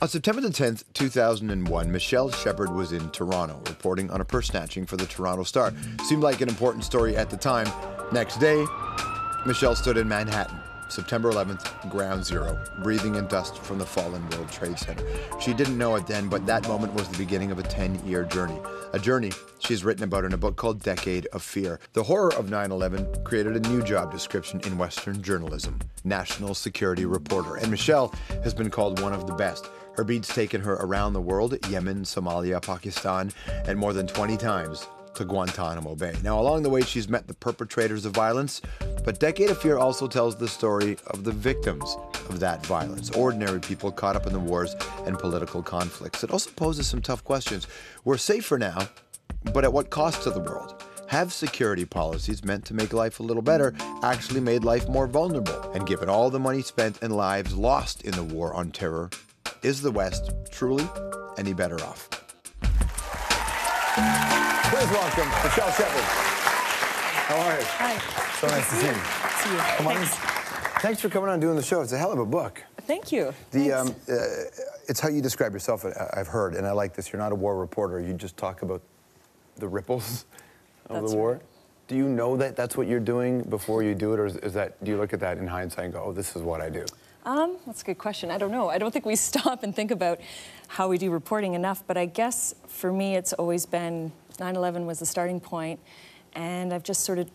On September the 10th, 2001, Michelle Shephard was in Toronto, reporting on a purse snatching for the Toronto Star. Seemed like an important story at the time. Next day, Michelle stood in Manhattan, September 11th, ground zero, breathing in dust from the fallen World Trade Center. She didn't know it then, but that moment was the beginning of a 10-year journey. A journey she's written about in a book called Decade of Fear. The horror of 9/11 created a new job description in Western journalism, national security reporter. And Michelle has been called one of the best. Her beat's taken her around the world, Yemen, Somalia, Pakistan, and more than 20 times to Guantanamo Bay. Now, along the way, she's met the perpetrators of violence, but Decade of Fear also tells the story of the victims of that violence, ordinary people caught up in the wars and political conflicts. It also poses some tough questions. We're safer now, but at what cost to the world? Have security policies meant to make life a little better actually made life more vulnerable? And given all the money spent and lives lost in the war on terror, is the West truly any better off? Please welcome Michelle Shephard. How are you? Hi. So nice to see you. See you. Come on. Thanks for coming on and doing the show. It's a hell of a book. Thank you. It's how you describe yourself, I've heard, and I like this. You're not a war reporter. You just talk about the ripples of the war. Right. Do you know that that's what you're doing before you do it, or is that, do you look at that in hindsight and go, oh, this is what I do? That's a good question. I don't know. I don't think we stop and think about how we do reporting enough, but I guess for me it's always been 9/11 was the starting point, and I've just sort of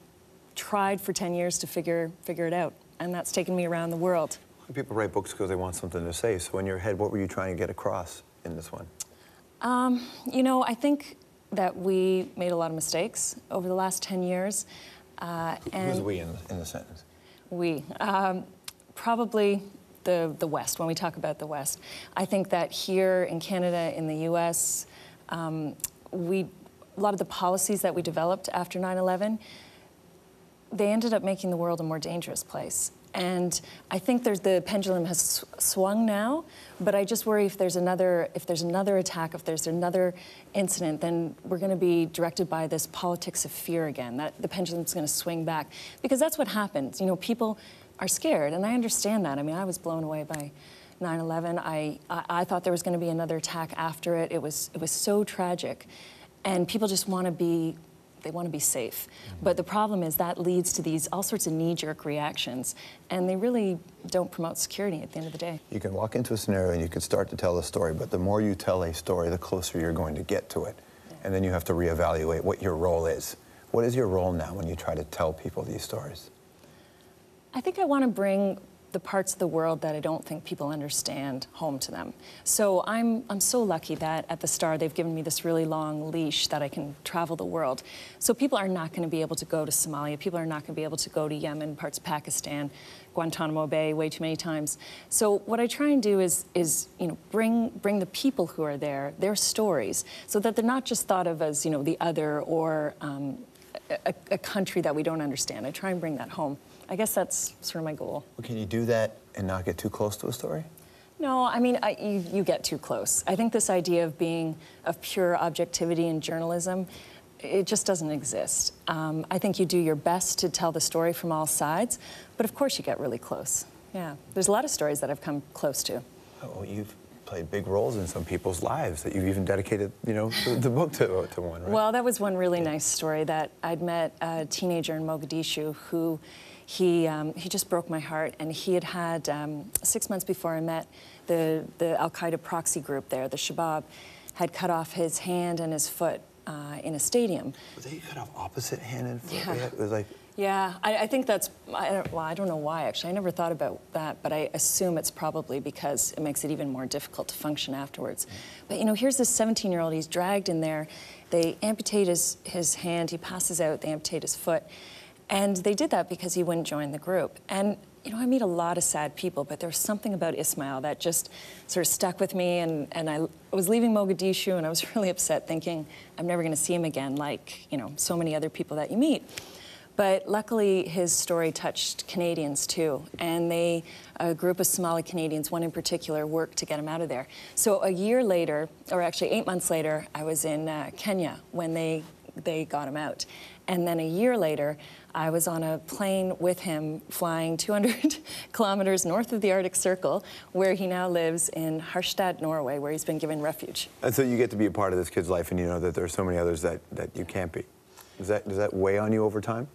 tried for 10 years to figure it out, and that's taken me around the world. People write books because they want something to say, so in your head, what were you trying to get across in this one? You know, I think that we made a lot of mistakes over the last 10 years. Who's we in the sentence? We. Probably the West, when we talk about the West. I think that here in Canada, in the US, a lot of the policies that we developed after 9/11, they ended up making the world a more dangerous place. And I think the pendulum has swung now, but I just worry if there's another attack, if there's another incident, then we're going to be directed by this politics of fear again, that the pendulum's going to swing back. Because that's what happens. You know, people are scared, and I understand that. I mean, I was blown away by 9/11. I thought there was going to be another attack after it. It was so tragic, and people just want to be safe. But the problem is that leads to all sorts of knee-jerk reactions, and they really don't promote security at the end of the day. You can walk into a scenario and you can start to tell a story, but the more you tell a story, the closer you're going to get to it. Yeah. And then you have to reevaluate what your role is. What is your role now when you try to tell people these stories? I think I want to bring the parts of the world that I don't think people understand home to them. So I'm so lucky that at the Star they've given me this really long leash that I can travel the world. So people are not going to be able to go to Somalia. People are not going to be able to go to Yemen, parts of Pakistan, Guantanamo Bay way too many times. So what I try and do is you know, bring the people who are there, their stories, so that they're not just thought of as, you know, the other or a country that we don't understand. I try and bring that home. I guess that's sort of my goal. Well, can you do that and not get too close to a story? No, I mean, you get too close. I think this idea of pure objectivity in journalism, it just doesn't exist. I think you do your best to tell the story from all sides, but of course you get really close. Yeah, there's a lot of stories that I've come close to. Oh, you've played big roles in some people's lives that you've even dedicated, you know, the book to one, right? Well, that was one really nice story that I'd met a teenager in Mogadishu who he just broke my heart, and he had 6 months before I met the Al-Qaeda proxy group there, the Shabab, had cut off his hand and his foot in a stadium. But they cut off opposite hand and foot? Yeah. It was like... Yeah, I think that's, I don't know why, actually. I never thought about that, but I assume it's probably because it makes it even more difficult to function afterwards. But, you know, here's this 17-year-old, he's dragged in there, they amputate his hand, he passes out, they amputate his foot, and they did that because he wouldn't join the group. And, you know, I meet a lot of sad people, but there was something about Ismail that just sort of stuck with me, and I was leaving Mogadishu, and I was really upset, thinking I'm never going to see him again, like, you know, so many other people that you meet. But luckily, his story touched Canadians, too, and a group of Somali Canadians, one in particular, worked to get him out of there. So a year later, or actually 8 months later, I was in Kenya when they they got him out. And then a year later, I was on a plane with him flying 200 kilometers north of the Arctic Circle, where he now lives in Harstad, Norway, where he's been given refuge. And so you get to be a part of this kid's life, and you know that there are so many others that you can't be. Does that weigh on you over time?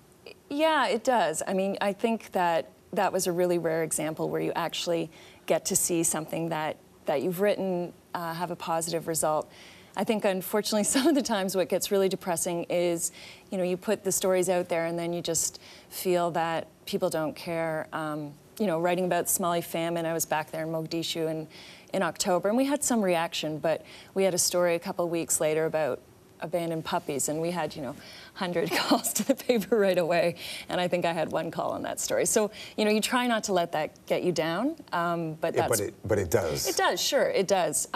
Yeah, it does. I mean, I think that was a really rare example where you actually get to see something that you've written have a positive result. I think, unfortunately, some of the times what gets really depressing is, you know, you put the stories out there and then you just feel that people don't care. You know, writing about the Somali famine, I was back there in Mogadishu in October, and we had some reaction, but we had a story a couple of weeks later about abandoned puppies, and we had, you know, 100 calls to the paper right away, and I think I had one call on that story. So, you know, you try not to let that get you down, but that's... Yeah, but it does. It does, sure, it does.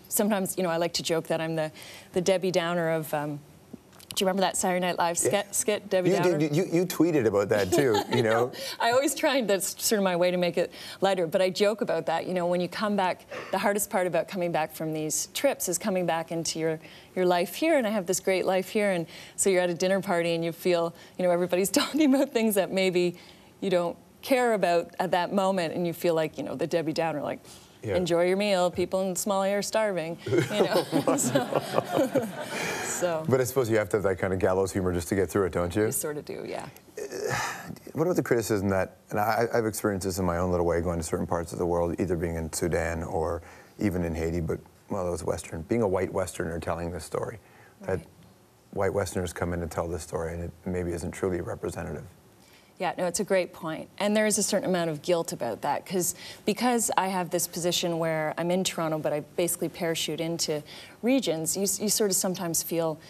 Sometimes, you know, I like to joke that I'm the Debbie Downer of... do you remember that Saturday Night Live skit, Debbie Downer? You tweeted about that too, you know? I always try, that's sort of my way to make it lighter, but I joke about that. You know, when you come back, the hardest part about coming back from these trips is coming back into your life here, and I have this great life here, and so you're at a dinner party and you feel, you know, everybody's talking about things that maybe you don't care about at that moment, and you feel like, you know, the Debbie Downer, like, enjoy your meal, people in Somalia are starving, you know. So. But I suppose you have to have that kind of gallows humor just to get through it, don't you? You sort of do, yeah. What about the criticism that, and I've experienced this in my own little way, going to certain parts of the world, either being in Sudan or even in Haiti, but, well, it was Western, being a white Westerner telling this story, that white Westerners come in and tell this story, and it maybe isn't truly representative. Yeah, no, it's a great point. And there is a certain amount of guilt about that, because I have this position where I'm in Toronto, but I basically parachute into regions, you sort of sometimes feel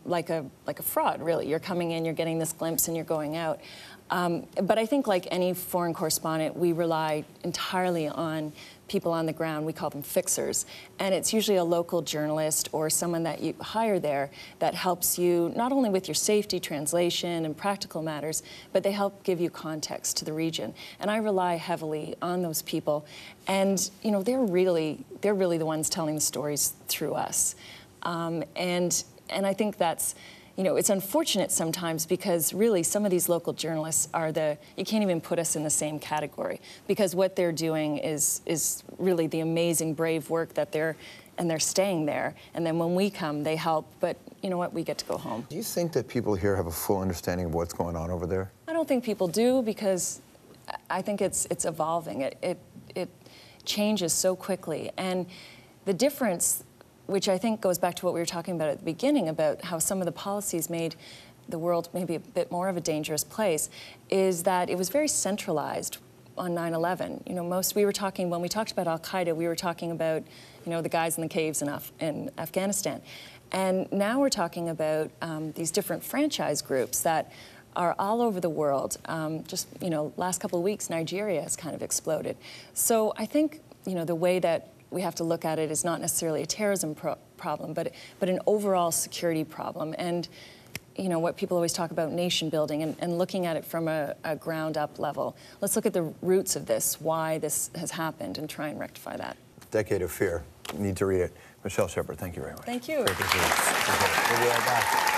like a fraud, really. You're coming in, you're getting this glimpse, and you're going out. But I think, like any foreign correspondent, we rely entirely on people on the ground. We call them fixers. And it's usually a local journalist or someone that you hire there that helps you not only with your safety, translation, and practical matters, but they help give you context to the region. And I rely heavily on those people. And, you know, they're really the ones telling the stories through us. And I think that's, you know, it's unfortunate sometimes because really some of these local journalists are you can't even put us in the same category, because what they're doing is really the amazing, brave work that they're staying there. And then when we come, they help, but you know what, we get to go home. Do you think that people here have a full understanding of what's going on over there? I don't think people do, because I think it's evolving. It changes so quickly. And the difference, which I think goes back to what we were talking about at the beginning, about how some of the policies made the world maybe a bit more of a dangerous place, is that it was very centralized on 9/11. You know, when we talked about Al-Qaeda, we were talking about, you know, the guys in the caves in Afghanistan. And now we're talking about these different franchise groups that are all over the world. Just, you know, last couple of weeks, Nigeria has kind of exploded. So I think, you know, the way that we have to look at it is not necessarily a terrorism problem, but an overall security problem. And, you know, what people always talk about, nation building, and looking at it from a ground-up level. Let's look at the roots of this, why this has happened, and try and rectify that. Decade of Fear. You need to read it. Michelle Shephard, thank you very much. Thank you. Great to see you. We'll be right back.